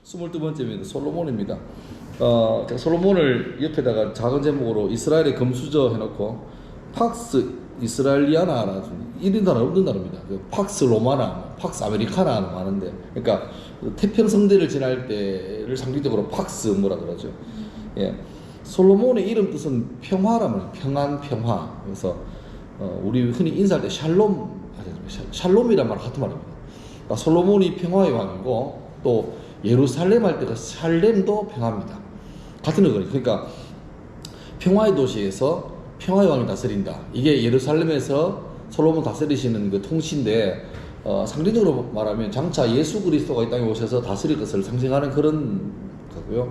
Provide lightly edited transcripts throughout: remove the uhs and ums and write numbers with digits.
22번째입니다. 솔로몬입니다. 제가 솔로몬을 옆에다가 작은 제목으로 이스라엘의 금수저 해놓고 팍스 이스라엘리아나 이런 단어 없는 단어입니다. 팍스 로마나, 팍스 아메리카나 많은데, 그러니까 태평성대를 지날 때를 상징적으로 팍스 뭐라 그러죠. 예, 솔로몬의 이름 뜻은 평화란 말이에요. 평안, 평화. 그래서 우리 흔히 인사할 때 샬롬이란 말 같은 말입니다. 그러니까 솔로몬이 평화의 왕이고 또 예루살렘 할 때가 살렘도 평화입니다. 같은 거거든요. 그러니까 평화의 도시에서 평화의 왕이 다스린다. 이게 예루살렘에서 솔로몬 다스리시는 그 통치인데, 상징적으로 말하면 장차 예수 그리스도가 이 땅에 오셔서 다스릴 것을 상징하는 그런 거고요.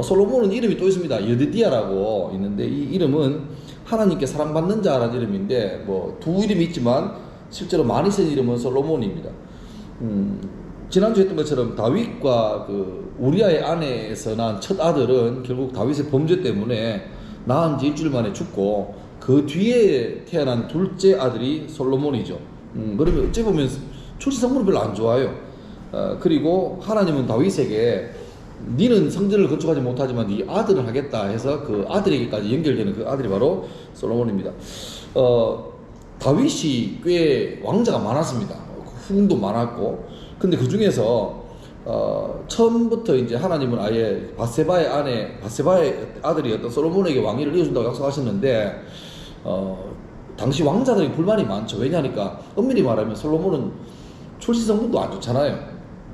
솔로몬은 이름이 또 있습니다. 여드디아라고 있는데, 이 이름은 하나님께 사랑받는 자라는 이름인데, 뭐 두 이름이 있지만 실제로 많이 쓴 이름은 솔로몬입니다. 지난주에 했던 것처럼 다윗과 그 우리아의 아내에서 낳은 첫 아들은 결국 다윗의 범죄 때문에 낳은 지 일주일 만에 죽고, 그 뒤에 태어난 둘째 아들이 솔로몬이죠. 그러면 어찌 보면 출신 성분은 별로 안 좋아요. 그리고 하나님은 다윗에게 니는 성전을 건축하지 못하지만 네 아들을 하겠다 해서 그 아들에게까지 연결되는 그 아들이 바로 솔로몬입니다. 다윗이 꽤 왕자가 많았습니다. 후궁도 많았고, 근데 그 중에서 처음부터 이제 하나님은 아예 바세바의 아들이었던 솔로몬에게 왕위를 이어준다고 약속하셨는데, 당시 왕자들이 불만이 많죠. 왜냐하니까 엄밀히 말하면 솔로몬은 출신 성분도 안 좋잖아요.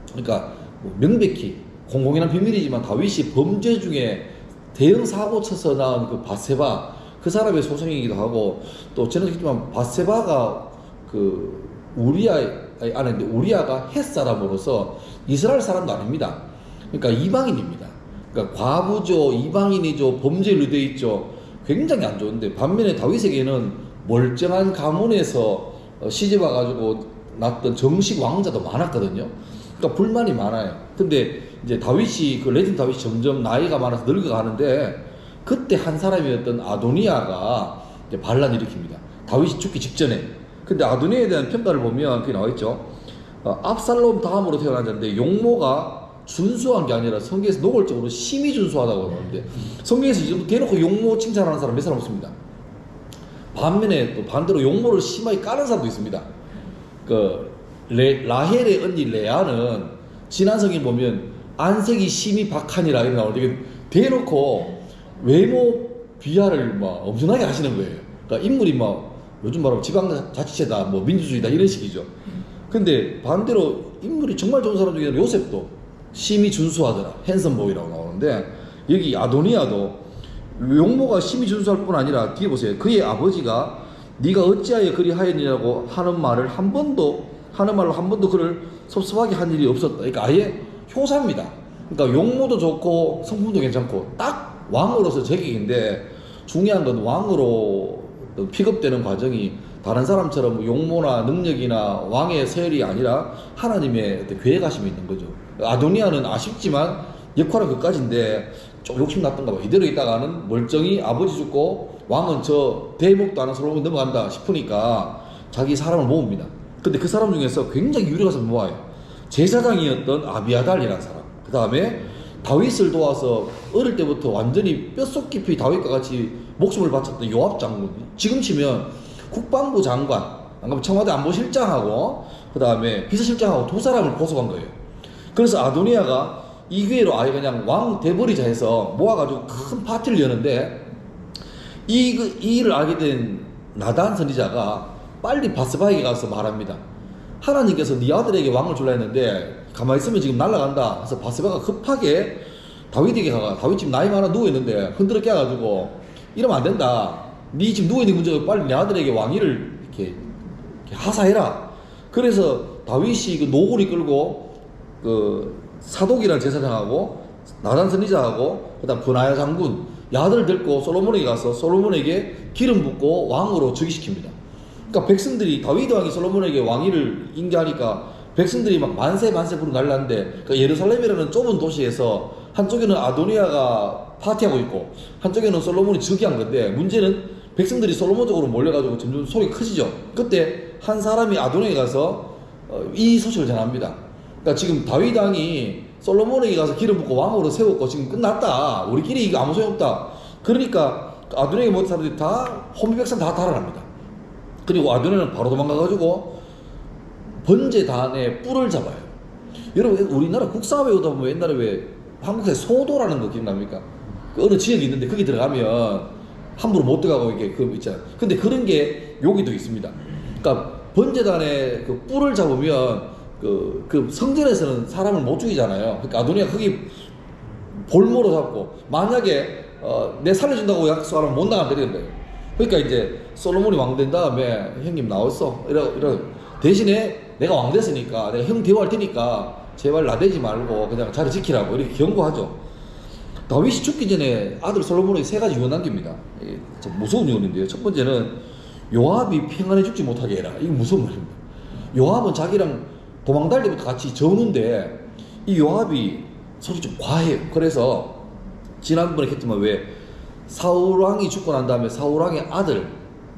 그러니까 명백히 공공연한 비밀이지만 다윗이 범죄 중에 대형 사고 쳐서 낳은 그 바세바, 그 사람의 소송이기도 하고, 또 저는 얘기했지만 바세바가 그 우리아의 아내인데, 우리아가 헷 사람으로서 이스라엘 사람도 아닙니다. 그러니까 이방인입니다. 그러니까 과부죠, 이방인이죠, 범죄로 되어 있죠. 굉장히 안 좋은데, 반면에 다윗에게는 멀쩡한 가문에서 시집 와가지고 낳았던 정식 왕자도 많았거든요. 그러니까 불만이 많아요. 근데 이제 다윗이, 그 레진 다윗이 점점 나이가 많아서 늙어가는데, 그때 한 사람이었던 아도니아가 이제 반란을 일으킵니다. 다윗이 죽기 직전에. 근데 아도니아에 대한 평가를 보면 그게 나와있죠. 압살롬 다음으로 태어난 자인데, 용모가 준수한 게 아니라 성경에서 노골적으로 심히 준수하다고 나오는데, 성경에서 이 정도 대놓고 용모 칭찬하는 사람 몇 사람 없습니다. 반면에 또 반대로 용모를 심하게 까는 사람도 있습니다. 라헬의 언니 레아는 지난 성경 보면 안색이 심히 박하니라 이렇게 나오는데, 대놓고 외모 비하를 막 엄청나게 하시는 거예요. 그러니까 인물이 막 요즘 말하면 지방자치제다, 뭐 민주주의다 이런 식이죠. 근데 반대로 인물이 정말 좋은 사람 중에는 요셉도 심히 준수하더라, 핸섬보이라고 나오는데, 여기 아도니아도 용모가 심히 준수할 뿐 아니라 뒤에 보세요. 그의 아버지가 네가 어찌하여 그리 하였느냐고 하는 말로 한 번도 그를 섭섭하게 한 일이 없었다. 그러니까 아예 효사입니다. 그러니까 용모도 좋고 성품도 괜찮고 딱 왕으로서 제격인데, 중요한 건 왕으로 픽업되는 과정이 다른 사람처럼 용모나 능력이나 왕의 서열이 아니라 하나님의 계획하심이 있는 거죠. 아도니아는 아쉽지만 역할은 그까지인데 좀 욕심났던가 봐. 이대로 있다가는 멀쩡히 아버지 죽고 왕은 저 대목도 안 한 솔로몬 넘어간다 싶으니까 자기 사람을 모읍니다. 근데 그 사람 중에서 굉장히 유력한 사람 모아요. 제사장이었던 아비아달이라는 사람, 그 다음에 다윗을 도와서 어릴 때부터 완전히 뼛속 깊이 다윗과 같이 목숨을 바쳤던 요압 장군, 지금 치면 국방부 장관, 청와대 안보실장하고 그 다음에 비서실장하고 두 사람을 포섭한 거예요. 그래서 아도니아가 이 기회로 아예 그냥 왕 돼버리자 해서 모아가지고 큰 파티를 여는데, 이 일을 알게 된 나단 선지자가 빨리 바스바에게 가서 말합니다. 하나님께서 네 아들에게 왕을 주려 했는데 가만히 있으면 지금 날아간다. 그래서 바스바가 급하게 다윗에게 가가, 다윗 지금 나이 많아 누워있는데 흔들어 깨가지고 이러면 안 된다. 네 지금 누워있는 문제가 빨리 내 아들에게 왕위를 이렇게 하사해라. 그래서 다윗이 그 노구리 끌고 그 사독이라는 제사장하고 나단 선지자하고 그다음 브나야 장군 야들을 데리고 솔로몬에게 가서 솔로몬에게 기름 붓고 왕으로 즉위시킵니다. 그러니까 백성들이 다윗 왕이 솔로몬에게 왕위를 인계하니까 백성들이 막 만세 부르고 난리났는데, 그러니까 예루살렘이라는 좁은 도시에서 한쪽에는 아도니아가 파티하고 있고 한쪽에는 솔로몬이 즉위한 건데, 문제는 백성들이 솔로몬 쪽으로 몰려가지고 점점 속이 커지죠. 그때 한 사람이 아도니아에 가서 이 소식을 전합니다. 그러니까 지금 다윗 왕이 솔로몬에게 가서 기름 붓고 왕으로 세웠고 지금 끝났다. 우리끼리 이거 아무 소용없다. 그러니까 아도니아에게 모든 사람들이 다 호미백산 다 달아납니다. 그리고 아도니아는 바로 도망가가지고 번제단의 뿔을 잡아요. 여러분 우리나라 국사회 오다 보면 옛날에 왜 한국에 소도라는 거 기억납니까? 그 어느 지역이 있는데 거기 들어가면 함부로 못 들어가고 이게 그 있잖아요. 근데 그런 게 여기도 있습니다. 그러니까 번제단의 그 뿔을 잡으면 그 성전에서는 사람을 못 죽이잖아요. 그러니까 아도니아 거기 볼모로 잡고 만약에 내 살려준다고 약속하면 못 나가면 되는 거예요. 그러니까 이제 솔로몬이 왕 된 다음에 형님 나왔어. 이런 대신에 내가 왕 됐으니까 내가 형 대우할 테니까 제발 나대지 말고 그냥 자리 지키라고 이렇게 경고하죠. 다윗이 죽기 전에 아들 솔로몬에게 세 가지 유언 남깁니다. 좀 무서운 유언인데요. 첫 번째는 요압이 평안에 죽지 못하게 해라. 이거 무서운 말입니다. 요압은 자기랑 도망달 때부터 같이 저우는데 이 요압이 솔직히 좀 과해요. 그래서 지난번에 했지만 왜 사울왕이 죽고 난 다음에 사울왕의 아들이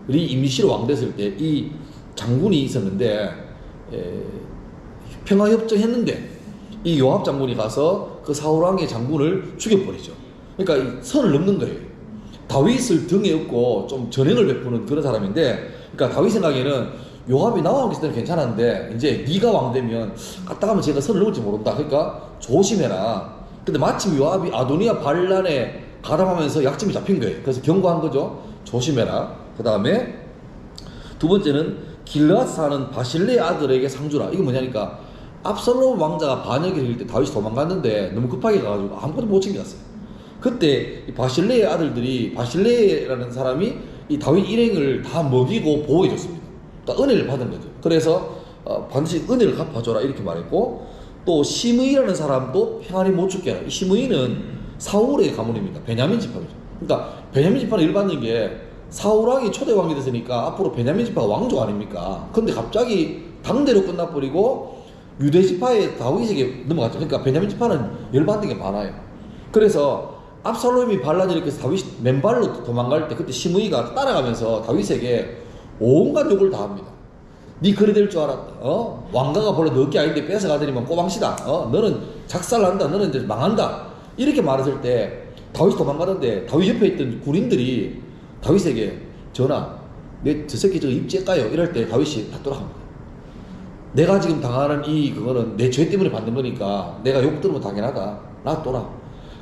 임시로 왕 됐을 때 이 장군이 있었는데 평화협정했는데 이 요압 장군이 가서 그 사울왕의 장군을 죽여버리죠. 그러니까 이 선을 넘는 거예요. 다윗을 등에 업고 좀 전행을 베푸는 그런 사람인데, 그러니까 다윗 생각에는 요압이 나와 있을 때는 괜찮았는데 이제 네가 왕 되면 갔다 가면 제가 선을 넘을지 모른다. 그러니까 조심해라. 근데 마침 요압이 아도니아 반란에 가담하면서 약점이 잡힌 거예요. 그래서 경고한 거죠. 조심해라. 그 다음에 두 번째는 길앗 사는 바실레의 아들에게 상주라. 이게 뭐냐니까 압살롬 왕자가 반역을 할 때 다윗이 도망갔는데 너무 급하게 가가지고 아무것도 못 챙겼어요. 그때 이 바실레의 아들들이, 바실레라는 사람이 이 다윗 일행을 다 먹이고 보호해줬습니다. 그러니까 은혜를 받은 거죠. 그래서 반드시 은혜를 갚아줘라 이렇게 말했고, 또 시므이라는 사람도 평안히 못 죽게 하라. 이 시므이는 사울의 가문입니다. 베냐민 지파죠. 그러니까 베냐민 지파는 일반적인 게 사울왕이 초대왕이 됐으니까 앞으로 베냐민 지파가 왕족 아닙니까? 근데 갑자기 당대로 끝나버리고 유대 지파의 다윗에게 넘어갔죠. 그러니까 베냐민 지파는 열받는 게 많아요. 그래서 압살롬이 반란을 일으켜서 다윗이 맨발로 도망갈 때 그때 시므이가 따라가면서 다윗에게 온갖 욕을 다 합니다. 네 그래 될 줄 알았다. 왕가가 본래 너게 아닌데 뺏어가더니만 꼬방시다. 너는 작살난다. 너는 이제 망한다. 이렇게 말했을 때 다윗이 도망가는데 다윗 옆에 있던 군인들이 다윗에게 전하, 내 저 새끼 저거 입 째까요? 이럴 때 다윗이 다 돌아갑니다. 내가 지금 당하는 그거는 내 죄 때문에 받는 거니까 내가 욕 들으면 당연하다. 놔둬라.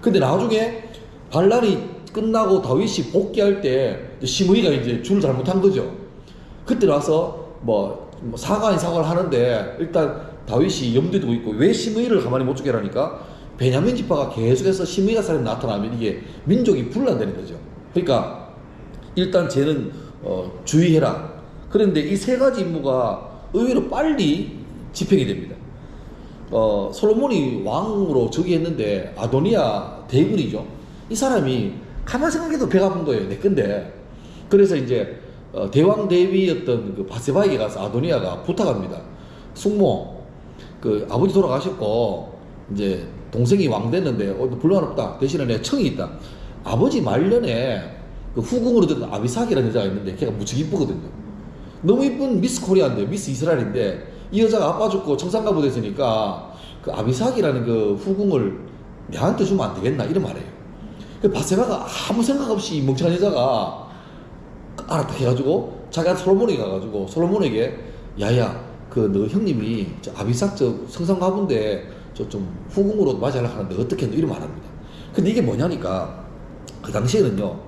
근데 나중에 반란이 끝나고 다윗이 복귀할 때 시므이가 이제 줄 잘못한 거죠. 그때 와서 사과인 사과를 하는데 일단 다윗이 염두에 두고 있고, 왜 시므이를 가만히 못 죽게 하니까 베냐민 지파가 계속해서 시므이가 사람이 나타나면 이게 민족이 분란되는 거죠. 그러니까 일단 쟤는 주의해라. 그런데 이 세 가지 임무가 의외로 빨리 집행이 됩니다. 솔로몬이 왕으로 즉위했는데 아도니아 대군이죠. 이 사람이 가만 생각해도 배가 아픈 거예요. 내 건데. 그래서 이제 대왕 대비였던 그 바세바에게 가서 아도니아가 부탁합니다. 숙모, 그 아버지 돌아가셨고 이제 동생이 왕 됐는데 불만 없다. 대신에 내 청이 있다. 아버지 말년에 그 후궁으로 든 아비삭이라는 여자가 있는데 걔가 무척 이쁘거든요. 너무 이쁜 미스 코리아인데, 미스 이스라엘인데 이 여자가 아빠 죽고 청산가부 됐으니까 그 아비삭이라는 그 후궁을 내한테 주면 안 되겠나 이런 말이에요. 그 바세바가 아무 생각 없이 멍청한 여자가 알았다 해가지고 자기가 솔로몬에게 가가지고 솔로몬에게 야야 그 너 형님이 저 아비삭 저 성산가부인데 저 좀 후궁으로 맞이하려고 하는데 어떻게 했노 이런 말합니다. 근데 이게 뭐냐니까 그 당시에는요,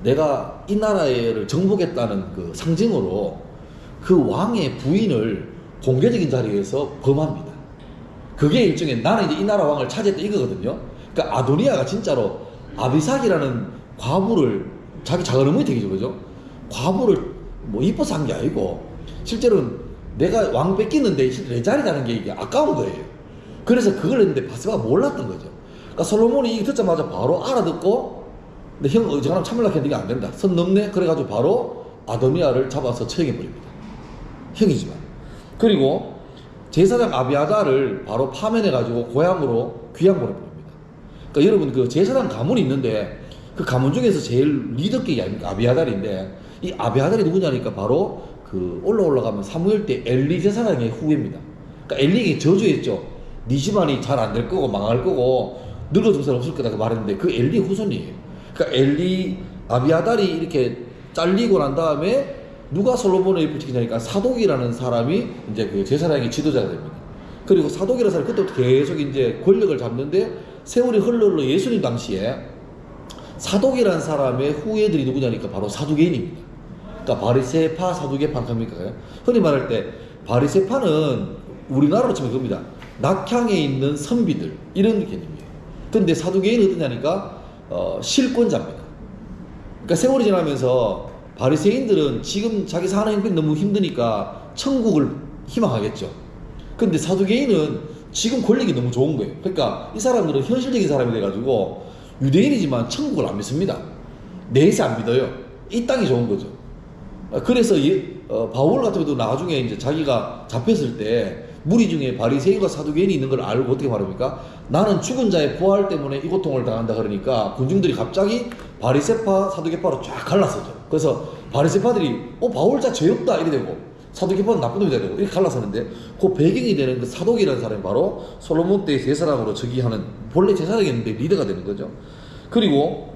내가 이 나라를 정복했다는 그 상징으로 그 왕의 부인을 공개적인 자리에서 범합니다. 그게 일종의 나는 이제 이 나라 왕을 차지했다 이거거든요. 그러니까 아도니아가 진짜로 아비삭이라는 과부를 자기 작은 어머니 되겠죠, 그죠? 과부를 이뻐서 한 게 아니고 실제로는 내가 왕 뺏기는데 내 자리라는 게 이게 아까운 거예요. 그래서 그걸 했는데 바세바가 몰랐던 거죠. 그러니까 솔로몬이 이거 듣자마자 바로 알아듣고, 근데 형 어지간하면 참으려고 했는데 이게 안 된다. 선 넘네? 그래가지고 바로 아도니아를 잡아서 처형해버립니다. 형이지만. 그리고 제사장 아비아달을 바로 파면해가지고 고향으로 귀양 보내버립니다. 그러니까 여러분 그 제사장 가문이 있는데 그 가문 중에서 제일 리더격이 아닙니까? 아비아달인데 이 아비아달이 누구냐니까 바로 그 올라가면 사무엘 때 엘리 제사장의 후예입니다. 그러니까 엘리에게 저주했죠. 네 집안이 잘 안 될 거고 망할 거고 늙어준 사람 없을 거다 말했는데 그 엘리 후손이에요. 그러니까 엘리 아비아달이 이렇게 잘리고 난 다음에 누가 솔로몬의 입을 지키냐니까 사독이라는 사람이 이제 그 제사장의 지도자가 됩니다. 그리고 사독이라는 사람이 그때부터 계속 이제 권력을 잡는데 세월이 흘러 예수님 당시에 사독이라는 사람의 후예들이 누구냐니까 바로 사두개인입니다. 그러니까 바리새파, 사두개파 합니까? 흔히 말할 때 바리새파는 우리나라로 치면 그겁니다. 낙향에 있는 선비들 이런 개념이에요. 근데 사두개인은 어떠냐니까 실권자입니다. 그러니까 세월이 지나면서 바리새인들은 지금 자기 사는 형편이 너무 힘드니까 천국을 희망하겠죠. 근데 사두개인은 지금 권력이 너무 좋은 거예요. 그러니까 이 사람들은 현실적인 사람이 돼가지고 유대인이지만 천국을 안 믿습니다. 내세 안 믿어요. 이 땅이 좋은 거죠. 그래서 바울 같은 경우도 나중에 이제 자기가 잡혔을 때 무리 중에 바리새인과 사두개인이 있는 걸 알고 어떻게 말합니까? 나는 죽은 자의 부활 때문에 이 고통을 당한다 그러니까 군중들이 갑자기 바리새파, 사두개파로 쫙 갈랐었죠. 그래서 바리새파들이 바울자 죄 없다 이래 되고 사두개파는 나쁜 놈이다 되고 이렇게 갈랐었는데 그 배경이 되는 그 사독이라는 사람이 바로 솔로몬 때의 제사장으로 즉위하는 본래 제사장이었는데 리더가 되는 거죠. 그리고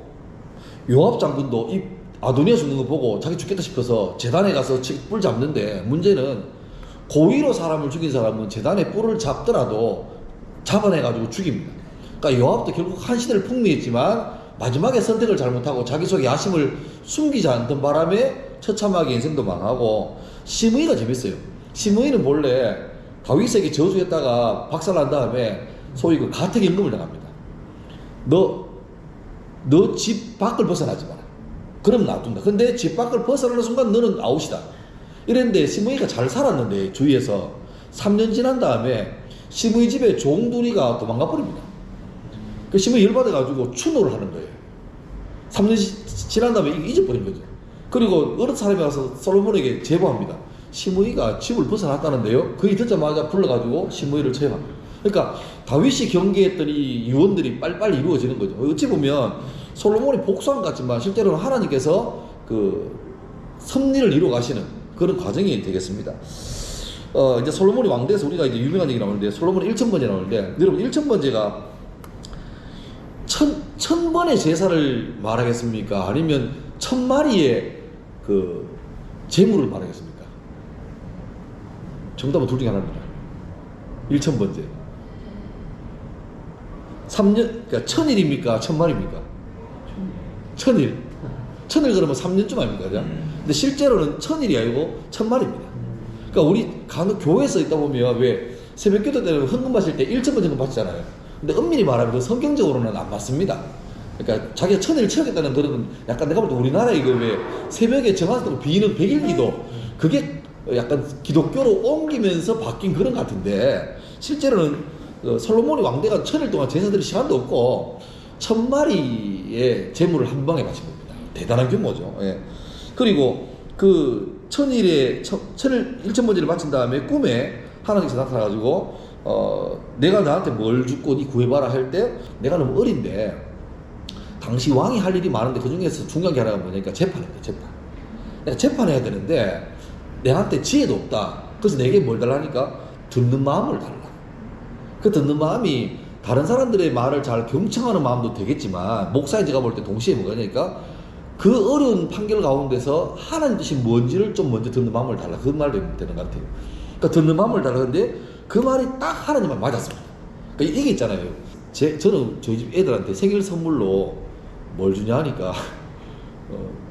요압 장군도 이 아도니아 죽는 거 보고 자기 죽겠다 싶어서 제단에 가서 뿔 잡는데 문제는 고의로 사람을 죽인 사람은 제단에 뿔을 잡더라도 잡아내가지고 죽입니다. 그러니까 요압도 결국 한 시대를 풍미했지만 마지막에 선택을 잘못하고 자기 속에 야심을 숨기지 않던 바람에 처참하게 인생도 망하고 시므이가 재밌어요. 시므이는 본래 다윗에게 저주했다가 박살난 다음에 소위 그 가택연금을 당합니다. 너 집 밖을 벗어나지 마라. 그럼 놔둔다. 근데 집 밖을 벗어나는 순간 너는 아웃이다. 이랬는데 시므이가 잘 살았는데 주위에서 3년 지난 다음에 시므이 집에 종두리가 도망가 버립니다. 그 시므이 열받아가지고 추노를 하는 거예요. 3년 지난 다음에 잊어버린 거죠. 그리고 어느 사람이 와서 솔로몬에게 제보합니다. 시므이가 집을 벗어났다는데요. 그게 듣자마자 불러가지고 시므이를 처형합니다. 그러니까 다윗이 경계했던 이 유언들이 빨리빨리 이루어지는 거죠. 어찌 보면 솔로몬이 복수한 것 같지만 실제로는 하나님께서 그 섭리를 이루어 가시는 그런 과정이 되겠습니다. 이제 솔로몬이 왕대에서 우리가 이제 유명한 얘기 나오는데 솔로몬이 1000번째 나오는데 여러분 1000번째가 1000번의 제사를 말하겠습니까? 아니면 1000마리의 그 재물을 말하겠습니까? 정답은 둘 중에 하나입니다. 1000번째. 3년, 그러니까 1000일입니까? 1000마리입니까? 1000일. 1000일 그러면 3년쯤 아닙니까? 그죠? 근데 실제로는 1000일이 아니고 1000마리입니다. 그러니까 우리 간혹 교회에서 있다 보면 왜 새벽 기도 때는 헌금 바칠 때 1천번 정도 바치잖아요. 근데 엄밀히 말하면 그 성경적으로는 안 맞습니다. 그러니까 자기가 1000일을 채우겠다는 그런 약간 내가 볼 때 우리나라 이거 왜 새벽에 정해서 비는 100일 기도 그게 약간 기독교로 옮기면서 바뀐 그런 것 같은데 실제로는 솔로몬이 왕대가 1000일 동안 제사 드릴 시간도 없고 1000마리의 재물을 한 방에 바친 겁니다. 대단한 규모죠. 예. 그리고 그 1000일에 1000번째를 바친 다음에 꿈에 하나님께서 나타나가지고 내가 나한테 뭘 주고 니 구해봐라 할 때 내가 너무 어린데 당시 왕이 할 일이 많은데 그 중에서 중요한 게 하나가 뭐냐니까 재판입니다. 재판. 내가 재판해야 되는데 내한테 지혜도 없다. 그래서 내게 뭘 달라니까 듣는 마음을 달라. 그 듣는 마음이 다른 사람들의 말을 잘 경청하는 마음도 되겠지만 목사인 제가 볼 때 동시에 뭐냐니까 그 어려운 판결 가운데서 하나님 뜻이 뭔지를 좀 먼저 듣는 마음을 달라. 그 말이 되는 것 같아요. 그러니까 듣는 마음을 달라는데 그 말이 딱 하나님만 맞았습니다. 그러니까 이게 있잖아요. 저는 저희 집 애들한테 생일 선물로 뭘 주냐 하니까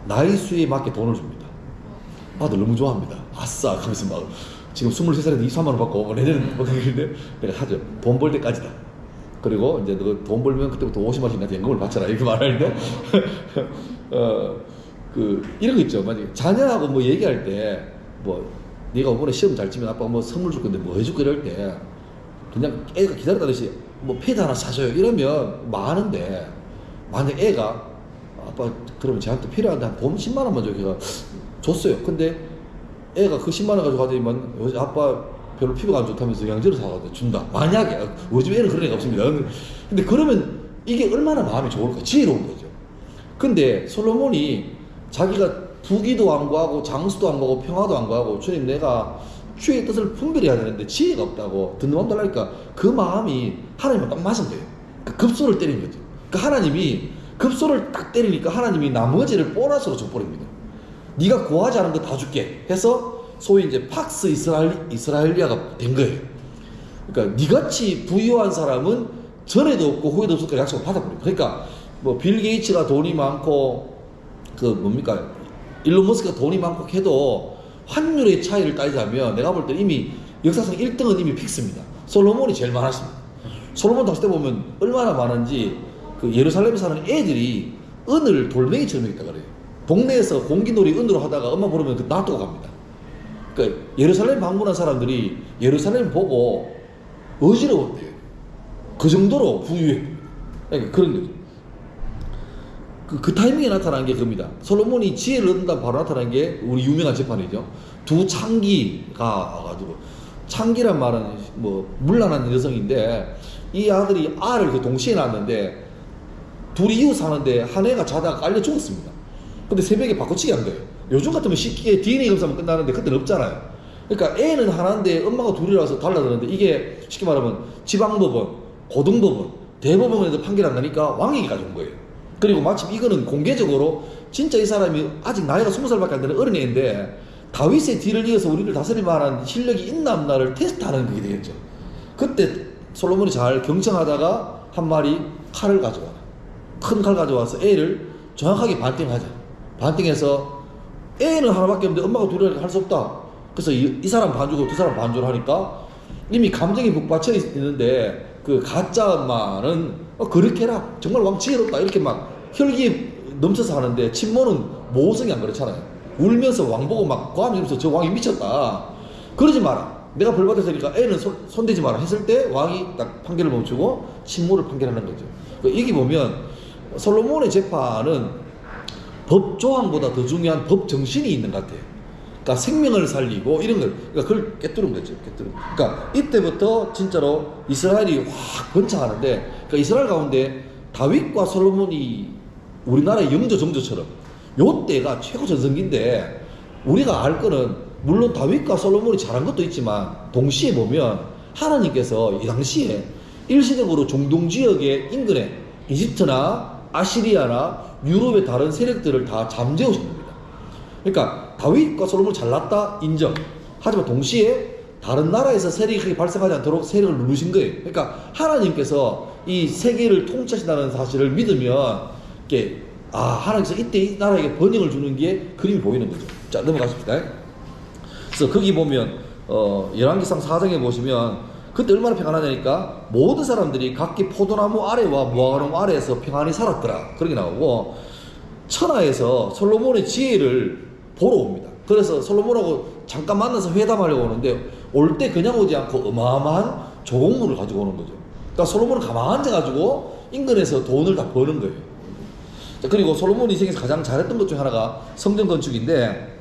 나이 수에 맞게 돈을 줍니다. 아들 너무 좋아합니다. 아싸 하면서 막 지금 23살인데 23만 원 받고 내년은 뭐 그러는데 내가 하죠. 돈 벌 때까지다. 그리고 이제 너 돈 벌면 그때부터 50만원씩 나한테 연금을 받쳐라 이렇게 말하는데 이런 거 있죠. 만약에 자녀하고 뭐 얘기할 때 뭐 네가 이번에 시험 잘 치면 아빠가 뭐 선물 줄 건데 뭐 해줄 거 이럴 때 그냥 애가 기다렸다듯이 뭐 패드 하나 사줘요 이러면 많은데 만약 애가 아빠 그러면 쟤한테 필요한데 한 돈 10만 원만 줘. 걔가 줬어요. 근데 애가 그 10만 원 가지고 가더니만 아빠 별로 피부가 안 좋다면서 영양제를 사가지고 준다. 만약에 우리 집 애는 그런 애가 없습니다. 근데 그러면 이게 얼마나 마음이 좋을까? 지혜로운 거죠. 근데 솔로몬이 자기가 부귀도 안 구하고 장수도 안 구하고 평화도 안 구하고 주님 내가 주의 뜻을 분별해야 되는데 지혜가 없다고 듣는 마음 달라니까 그 마음이 하나님과 딱 맞은 거예요. 그 급소를 때린 거죠. 그 하나님이 급소를 딱 때리니까 하나님이 나머지를 보너스로 줘버립니다. 네가 구하지 않은 거 다 줄게 해서 소위 이제 팍스 이스라엘리아가 된 거예요. 그러니까 니같이 부유한 사람은 전에도 없고 후에도 없을 거라 약속을 받아버려요. 그러니까 뭐 빌 게이츠가 돈이 많고 그 뭡니까 일론 머스크가 돈이 많고 해도 환율의 차이를 따지자면 내가 볼 때 이미 역사상 1등은 이미 픽스입니다. 솔로몬이 제일 많았습니다. 솔로몬 당시 때 보면 얼마나 많은지 그 예루살렘에 사는 애들이 은을 돌멩이처럼 했다 그래요. 동네에서 공기놀이 은으로 하다가 엄마 부르면 그 놔두고 갑니다. 그러니까 예루살렘 방문한 사람들이 예루살렘 보고 어지러웠대요. 그 정도로 부유해. 그러니까 그런 거죠. 그 타이밍에 나타난 게 그겁니다. 솔로몬이 지혜를 얻는다 바로 나타난 게 우리 유명한 재판이죠. 두 창기가 와가지고 창기란 말은 뭐 물란한 여성인데 이 아들이 알을 그 동시에 낳았는데 둘이 이웃 사는데 한 애가 자다가 깔려 죽었습니다. 근데 새벽에 바꿔치기 한 거예요. 요즘 같으면 쉽게 DNA 검사하면 끝나는데 그때는 없잖아요. 그러니까 애는 하나인데 엄마가 둘이라서 달라드는데 이게 쉽게 말하면 지방법원, 고등법원, 대법원에도 판결 안 나니까 왕에게 가져온 거예요. 그리고 마침 이거는 공개적으로 진짜 이 사람이 아직 나이가 20살밖에 안 되는 어린애인데 다윗의 뒤를 이어서 우리를 다스릴 만한 실력이 있나 없나를 테스트하는 게 되겠죠. 그때 솔로몬이 잘 경청하다가 한 마리 칼을 가져와. 큰 칼 가져와서 애를 정확하게 반띵하자. 반띵해서 애는 하나밖에 없는데 엄마가 둘이라 할 수 없다. 그래서 이 사람 반주고 두 사람 반주를 하니까 이미 감정이 북받쳐 있는데 그 가짜 엄마는 그렇게 해라. 정말 왕 지혜롭다. 이렇게 막 혈기 넘쳐서 하는데 친모는 모성이 안 그렇잖아요. 울면서 왕 보고 막 과하면서 저 왕이 미쳤다. 그러지 마라. 내가 벌 받을 테니까 애는 손대지 마라 했을 때 왕이 딱 판결을 멈추고 친모를 판결하는 거죠. 여기 보면 솔로몬의 재판은 법 조항보다 더 중요한 법 정신이 있는 것 같아요. 그러니까 생명을 살리고 이런 걸, 그러니까 그걸 깨뜨린 거죠. 깨뜨린. 그러니까 이때부터 진짜로 이스라엘이 확 번창하는데, 그러니까 이스라엘 가운데 다윗과 솔로몬이 우리나라의 영조 정조처럼 요 때가 최고 전성기인데 우리가 알 거는 물론 다윗과 솔로몬이 잘한 것도 있지만 동시에 보면 하나님께서 이 당시에 일시적으로 중동 지역의 인근에 이집트나 아시리아나 유럽의 다른 세력들을 다 잠재우신 겁니다. 그러니까 다윗과 솔로몬이 잘났다 인정. 하지만 동시에 다른 나라에서 세력이 크게 발생하지 않도록 세력을 누르신 거예요. 그러니까 하나님께서 이 세계를 통치하신다는 사실을 믿으면 이게 하나님께서 이때 이 나라에게 번영을 주는 게 그림이 보이는 거죠. 자, 넘어가십시다. 그래서 거기 보면 열왕기상 4장에 보시면 그때 얼마나 평안하냐니까 모든 사람들이 각기 포도나무 아래와 무화과나무 아래에서 평안히 살았더라. 그런 게 나오고 천하에서 솔로몬의 지혜를 보러 옵니다. 그래서 솔로몬하고 잠깐 만나서 회담하려고 오는데 올 때 그냥 오지 않고 어마어마한 조공물을 가지고 오는 거죠. 그러니까 솔로몬은 가만히 앉아가지고 인근에서 돈을 다 버는 거예요. 자, 그리고 솔로몬이 인생에서 가장 잘했던 것 중에 하나가 성전 건축인데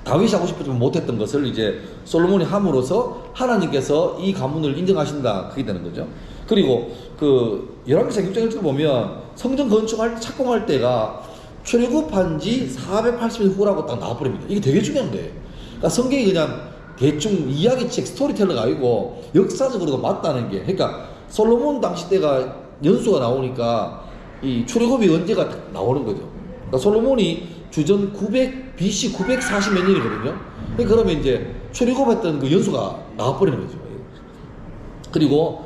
다윗이 하고 싶었지만 못했던 것을 이제 솔로몬이 함으로써 하나님께서 이 가문을 인정하신다. 그게 되는 거죠. 그리고 그 열왕기상 6장 1절 보면 성전 건축할 착공할 때가 출애굽한 지 480년 후라고 딱 나와버립니다. 이게 되게 중요한 거예요. 그러니까 성경이 그냥 대충 이야기책 스토리텔러가 아니고 역사적으로도 맞다는 게, 그러니까 솔로몬 당시 때가 연수가 나오니까 이 출애굽이 언제가 나오는 거죠. 그러니까 솔로몬이 주전 900 BC 940 몇 년이거든요. 그러면 이제 출애굽했던 그 연수가 나와버리는 거죠. 그리고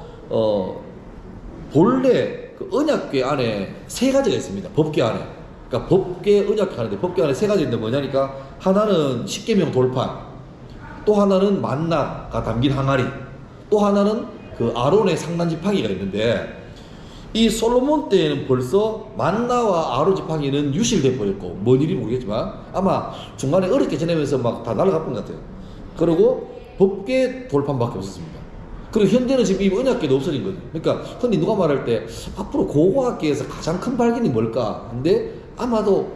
본래 그 언약궤 안에 세 가지가 있습니다. 법궤 안에. 그러니까 법궤, 언약궤 하는데 법궤 안에 세 가지 있는데 뭐냐니까 하나는 십계명 돌판, 또 하나는 만나가 담긴 항아리, 또 하나는 그 아론의 상단 지팡이가 있는데 이 솔로몬 때에는 벌써 만나와 아론 지팡이는 유실돼 버렸고 뭔 일인지 모르겠지만 아마 중간에 어렵게 지내면서 막 다 날아갔던 것 같아요. 그리고 법궤 돌판밖에 없었습니다. 그리고 현재는 지금 이 언약궤도 없어진 거죠. 그러니까 흔히 누가 말할 때 앞으로 고고학계에서 가장 큰 발견이 뭘까? 근데 아마도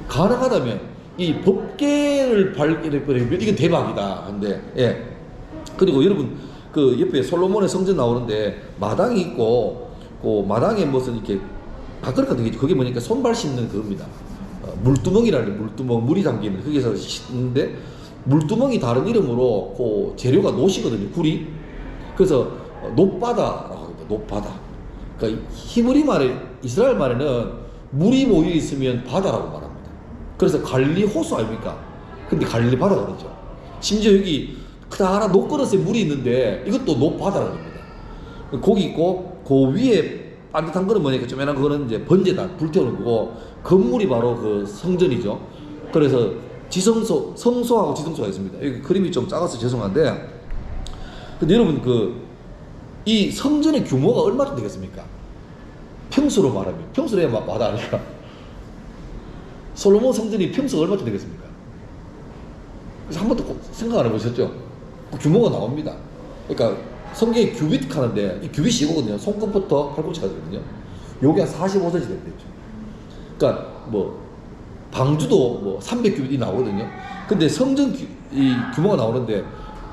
가능하다면 이 법궤를 발견해버리면 이게 대박이다. 근데 예. 그리고 여러분 그 옆에 솔로몬의 성전 나오는데 마당이 있고 그 마당에 무슨 이렇게 밥그릇 같은 게 그게 뭐냐니까 손발 씻는 그겁니다. 물두멍이라는 물두멍 물이 담기는 거기서 씻는데 물두멍이 다른 이름으로 그 재료가 놋이거든요. 굴이. 그래서 놋바다라고 합니다. 놋바다. 그러니까 히브리 말에, 이스라엘 말에는 물이 모여 있으면 바다라고 말합니다. 그래서 갈릴리 호수 아닙니까? 근데 갈릴리 바다가 그러죠. 심지어 여기 크다란 놋그릇에 물이 있는데 이것도 놋바다라고 합니다. 거기 있고 그 위에 반듯한 거는 뭐냐, 조그만한 그거는 이제 번제단, 불태우는 거고, 건물이 바로 그 성전이죠. 그래서 지성소, 성소하고 지성소가 있습니다. 여기 그림이 좀 작아서 죄송한데, 근데 여러분 이 성전의 규모가 얼마나 되겠습니까? 평수로 말하면, 평수로 해야 마다 아니까. 솔로몬 성전이 평수가 얼마나 되겠습니까? 그래서 한 번도 생각 안 해보셨죠? 그 규모가 나옵니다. 그러니까 성경에 규빗 하는데, 이 규빗이 이거거든요. 손끝부터 팔꿈치까지거든요. 요게 한 45cm 된대죠. 그러니까 뭐 방주도 뭐 300규빗이 나오거든요. 근데 성전 이 규모가 나오는데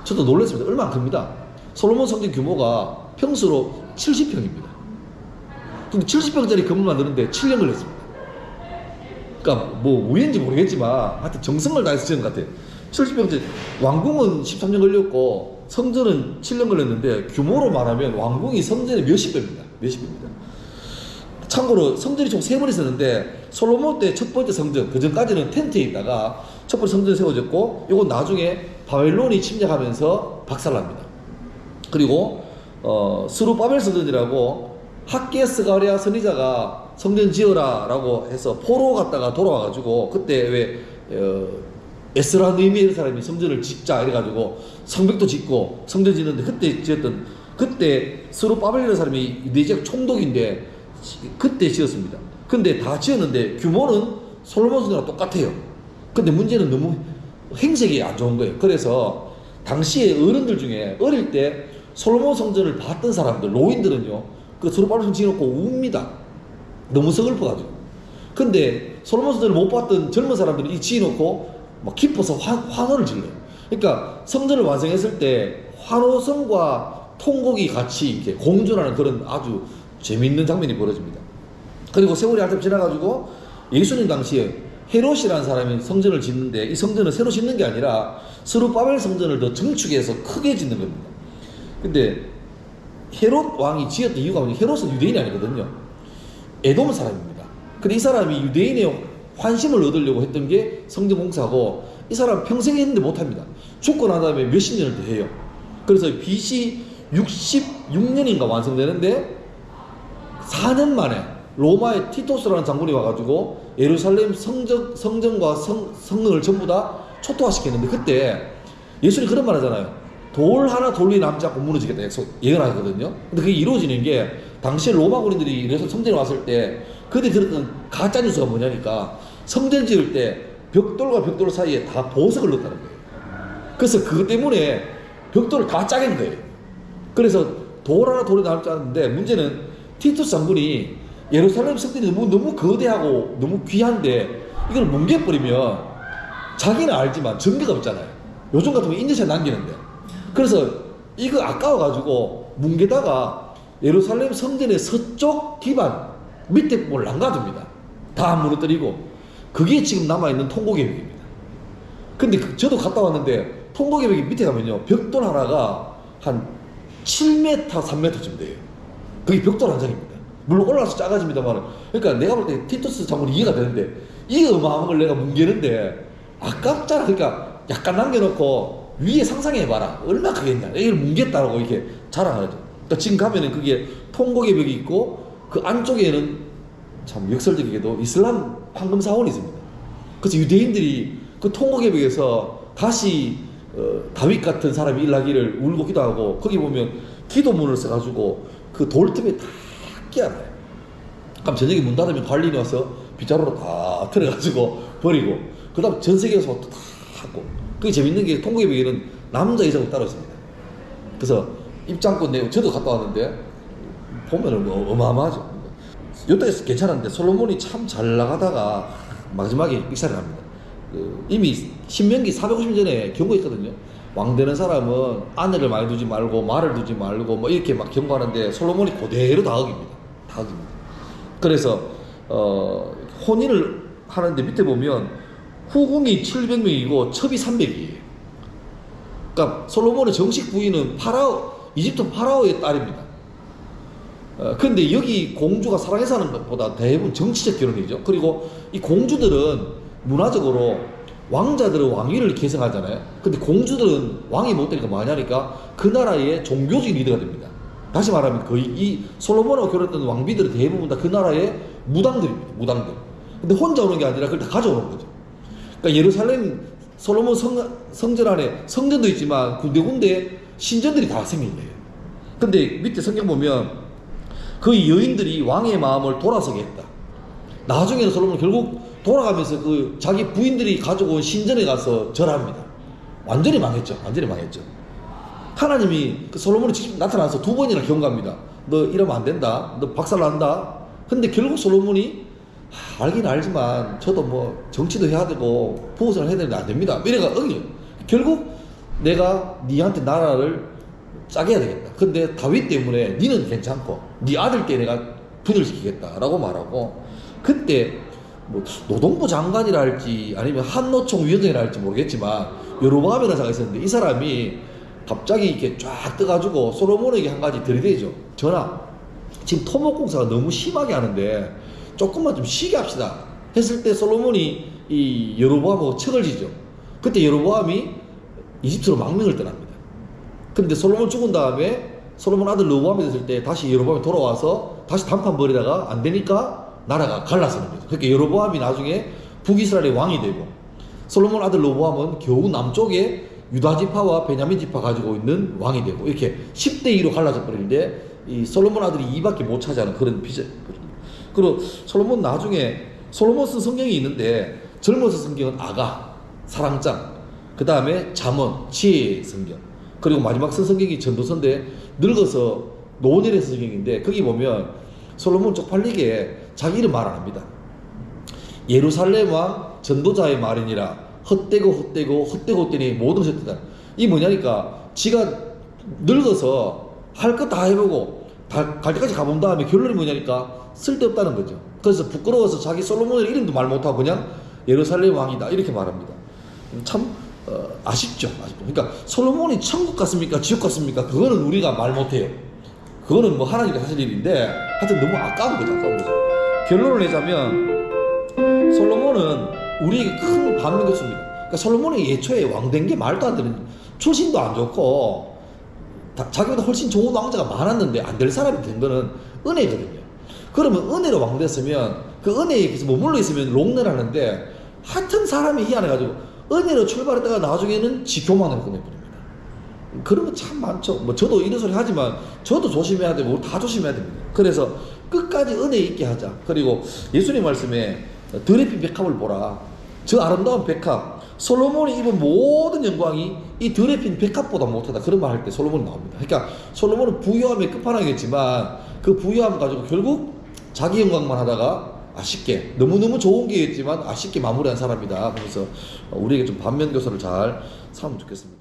저도 놀랐습니다. 얼마나 큽니다. 솔로몬 성전 규모가 평수로 70평입니다. 근데 70평짜리 건물 만드는데 7년 걸렸습니다. 그러니까 뭐 우연인지 모르겠지만 하여튼 정성을 다해서 지은 것 같아요. 70평짜리, 왕궁은 13년 걸렸고 성전은 7년 걸렸는데, 규모로 말하면 왕궁이 성전의 몇십 배입니다. 몇십 배입니다. 참고로 성전이 총 3번 있었는데, 솔로몬 때 첫 번째 성전, 그 전까지는 텐트에 있다가 첫 번째 성전이 세워졌고, 이건 나중에 바벨론이 침략하면서 박살납니다. 그리고 스루바벨 성전이라고 학개 스가랴 선지자가 성전 지어라 라고 해서 포로 갔다가 돌아와가지고, 그때 왜 에스라 느헤미야 이런 사람이 성전을 짓자 이래가지고 성벽도 짓고 성전 짓는데, 그때 지었던, 그때 스루바벨이라는 사람이 유대지역 총독인데 그때 지었습니다. 근데 다 지었는데 규모는 솔로몬 성전과 똑같아요. 근데 문제는 너무 행색이 안 좋은 거예요. 그래서 당시에 어른들 중에 어릴 때 솔로몬 성전을 봤던 사람들, 노인들은요, 그 스루바벨 성전 지어놓고 웁니다. 너무 서글퍼가지고. 근데 솔로몬 성전을 못 봤던 젊은 사람들은 이 지어놓고 막 기뻐서 환호를 질러요. 그러니까 성전을 완성했을 때 환호성과 통곡이 같이 이렇게 공존하는 그런 아주 재미있는 장면이 벌어집니다. 그리고 세월이 한참 지나가지고 예수님 당시에 헤롯이라는 사람이 성전을 짓는데, 이 성전을 새로 짓는 게 아니라 스루바벨 성전을 더 증축해서 크게 짓는 겁니다. 근데 헤롯 왕이 지었던 이유가 뭐냐, 헤롯은 유대인이 아니거든요. 에돔 사람입니다. 근데 이 사람이 유대인의 환심을 얻으려고 했던 게 성전 공사고, 이 사람 평생 했는데 못합니다. 죽고 난 다음에 몇십 년을 더 해요. 그래서 BC 66년인가 완성되는데 4년 만에 로마의 티토스라는 장군이 와가지고 예루살렘 성전과 성릉을 전부 다 초토화시켰는데, 그때 예수님이 그런 말 하잖아요. 돌 하나 돌 위에 남지 않고 무너지겠다 예언하거든요. 근데 그게 이루어지는 게, 당시 로마 군인들이 이래서 성전에 왔을 때 그때 들었던 가짜 뉴스가 뭐냐니까, 성전 지을 때 벽돌과 벽돌 사이에 다 보석을 넣었다는 거예요. 그래서 그것 때문에 벽돌을 다 짜낸 거예요. 그래서 돌 하나 돌에 남지 않는데, 문제는 티투스 장군이 예루살렘 성전이 너무 거대하고 너무 귀한데 이걸 뭉개버리면, 자기는 알지만 전기가 없잖아요. 요즘 같으면 인증샷 남기는데. 그래서 이거 아까워가지고 뭉개다가 예루살렘 성전의 서쪽 기반 밑에 뭘 남가둡니다. 다 무너뜨리고. 그게 지금 남아있는 통곡계획입니다. 근데 저도 갔다 왔는데 통곡계획 밑에 가면요, 벽돌 하나가 한 7m, 3m쯤 돼요. 그게 벽돌 한 장입니다. 물론 올라가서 작아집니다만, 그러니까 내가 볼 때 티투스 장군이 이해가 되는데, 이 어마어마한 걸 내가 뭉개는데 아깝잖아. 그러니까 약간 남겨놓고 위에 상상해봐라. 얼마나 크겠냐. 이걸 뭉갰다라고 이렇게 자랑하죠. 그러니까 지금 가면은 그게 통곡의 벽이 있고, 그 안쪽에는 참 역설적이게도 이슬람 황금 사원이 있습니다. 그래서 유대인들이 그 통곡의 벽에서 다시 다윗 같은 사람이 일하기를 울고 기도하고, 거기 보면 기도문을 써가지고 그 돌틈에 다 끼워놔요. 그럼 저녁에 문 닫으면 관리인이 와서 빗자루로 다 틀어가지고 버리고, 그 다음 전 세계에서 다 하고. 그게 재밌는 게, 통곡의 벽에는 남자 여자가 따로 있습니다. 그래서 입장권 내고, 저도 갔다 왔는데 보면은 뭐 어마어마하죠. 이때에서 괜찮았는데 솔로몬이 참 잘 나가다가 마지막에 익살이 납니다. 이미 신명기 450년 전에 경고했거든요. 왕 되는 사람은 아내를 많이 두지 말고 말을 두지 말고 뭐 이렇게 막 경고하는데, 솔로몬이 그대로 다 어깁니다. 다 어깁니다. 그래서 혼인을 하는데 밑에 보면 후궁이 700명이고 첩이 300이에요. 그러니까 솔로몬의 정식 부인은 파라오, 이집트 파라오의 딸입니다. 근데 여기 공주가 사랑해서 하는 것보다 대부분 정치적 결혼이죠. 그리고 이 공주들은 문화적으로 왕자들은 왕위를 계승하잖아요. 근데 공주들은 왕이 못 되니까 뭐 하냐니까 그 나라의 종교적인 리더가 됩니다. 다시 말하면 거의 이 솔로몬하고 결혼했던 왕비들은 대부분 다 그 나라의 무당들입니다. 무당들. 근데 혼자 오는 게 아니라 그걸 다 가져오는 거죠. 그러니까 예루살렘 솔로몬 성전 안에 성전도 있지만 군데군데 신전들이 다 생긴 거예요. 근데 밑에 성경 보면 그 여인들이 왕의 마음을 돌아서게 했다. 나중에는 솔로몬은 결국 돌아가면서 그 자기 부인들이 가지고 온 신전에 가서 절합니다. 완전히 망했죠. 완전히 망했죠. 하나님이 그 솔로몬이 직접 나타나서 2번이나 경고합니다. 너 이러면 안 된다. 너 박살난다. 근데 결국 솔로몬이 알긴 알지만 저도 뭐 정치도 해야 되고 보호를 해야 되는데 안 됩니다. 이래가 응해요. 결국 내가 니한테 나라를 짜게 해야 되겠다. 근데 다윗 때문에 니는 괜찮고 니 아들께 내가 분열시키겠다라고 말하고, 그때 뭐 노동부 장관이라 할지 아니면 한노총 위원장이라 할지 모르겠지만 여로보암이라는 자가 있었는데 이 사람이 갑자기 이렇게 쫙 떠가지고 솔로몬에게 한 가지 들이대죠. 전하, 지금 토목공사가 너무 심하게 하는데 조금만 좀 쉬게 합시다 했을 때 솔로몬이 이 여로보암하고 척을 지죠. 그때 여로보암이 이집트로 망명을 떠납니다. 근데 솔로몬 죽은 다음에 솔로몬 아들 르호보암이 됐을 때 다시 여로보암이 돌아와서 다시 단판 벌이다가 안 되니까 나라가 갈라서는 거죠. 그러니까 여로보암이 나중에 북이스라엘의 왕이 되고 솔로몬 아들 르호보암은 겨우 남쪽에 유다 지파와 베냐민 지파 가지고 있는 왕이 되고 이렇게 10대 2로 갈라져 버리는데 이 솔로몬 아들이 2밖에 못 차지하는 그런 비전. 그리고 솔로몬 나중에 솔로몬 쓴 성경이 있는데 젊어서 성경은 아가, 사랑장, 그 다음에 잠언, 지혜의 성경, 그리고 마지막 쓴 성경이 전도서인데 늙어서 노년의 성경인데 거기 보면 솔로몬 쪽팔리게 자기 이름 말 안 합니다. 예루살렘 왕 전도자의 말이니라 헛되고 헛되니 모든 것이 헛되다. 이 뭐냐니까 지가 늙어서 할 것 다 해보고 갈 때까지 가본 다음에 결론이 뭐냐니까 쓸데없다는 거죠. 그래서 부끄러워서 자기 솔로몬의 이름도 말 못하고 그냥 예루살렘 왕이다 이렇게 말합니다. 참 아쉽죠. 그러니까 솔로몬이 천국 갔습니까 지옥 갔습니까 그거는 우리가 말 못해요. 그거는 뭐 하나님께 하실 일인데 하여튼 너무 아까운 거죠. 결론을 내자면 솔로몬은 우리에게 큰 반면을 줍니다. 그러니까 솔로몬이 예초에 왕 된 게 말도 안 되는, 출신도 안 좋고 자기보다 훨씬 좋은 왕자가 많았는데 안 될 사람이 된 거는 은혜거든요. 그러면 은혜로 왕 됐으면 그 은혜에 계속 머물러 있으면 롱런하는데 하여튼 사람이 희한해가지고 은혜로 출발했다가 나중에는 지교만으로 끝내버립니다. 그런 거 참 많죠. 뭐 저도 이런 소리 하지만 저도 조심해야 되고 다 조심해야 됩니다. 그래서 끝까지 은혜 있게 하자. 그리고 예수님 말씀에 드레핀 백합을 보라. 저 아름다운 백합, 솔로몬이 입은 모든 영광이 이 드레핀 백합보다 못하다. 그런 말 할 때 솔로몬이 나옵니다. 그러니까 솔로몬은 부유함의 끝판왕이겠지만 그 부유함 가지고 결국 자기 영광만 하다가 아쉽게 너무너무 좋은 기회였지만 아쉽게 마무리한 사람이다. 그래서 우리에게 좀 반면 교사를 잘 삼으면 좋겠습니다.